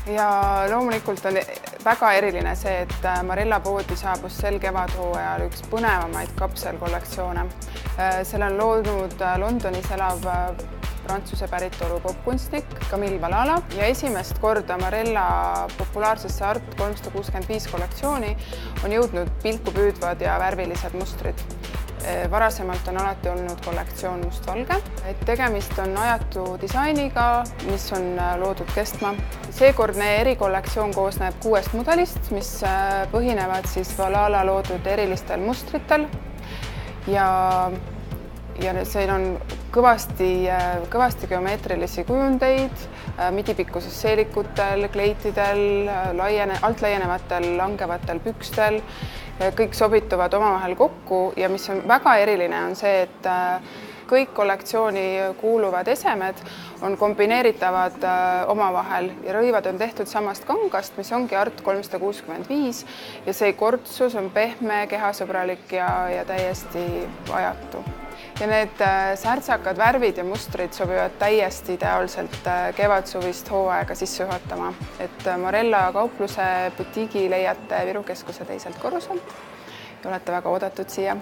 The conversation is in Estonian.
Ja loomulikult on väga eriline see, et Marella poodi saabus sel kevadhooajal üks põnevamaid kapselkollektsioone. Selle on loonud Londonis elav Prantsuse päritolu popkunstnik Camille Valala ja esimest korda Marella populaarsesse Art 365 kollektsiooni on jõudnud pilku püüdvad ja värvilised mustrid. Varasemalt on alati olnud kollektsioon mustvalge. Tegemist on ajatu disainiga, mis on loodud kestma. Seekordne erikollektsioon koosneb 6 mudelist, mis põhinevad Valala loodud erilistel mustritel ja siin on kõvasti geomeetrilisi kujundeid, midipikkuses seelikutel, kleitidel, alt laienevatel, langevatel pükstel. Kõik sobituvad omavahel kokku ja mis on väga eriline on see, et kõik kollektsiooni kuuluvad esemed on kombineeritavad omavahel ja rõivad on tehtud samast kangast, mis ongi Art 365 ja see kortsus on pehme, kehasõbralik ja täiesti ajatu. Ja need särtsakad värvid ja mustrid sobivad täiesti ideaalselt kevadsuvist hooaega sisse juhatama. Et Marella kaupluse butiigi leiate Viru keskuse teiselt korruselt ja olete väga oodatud siia.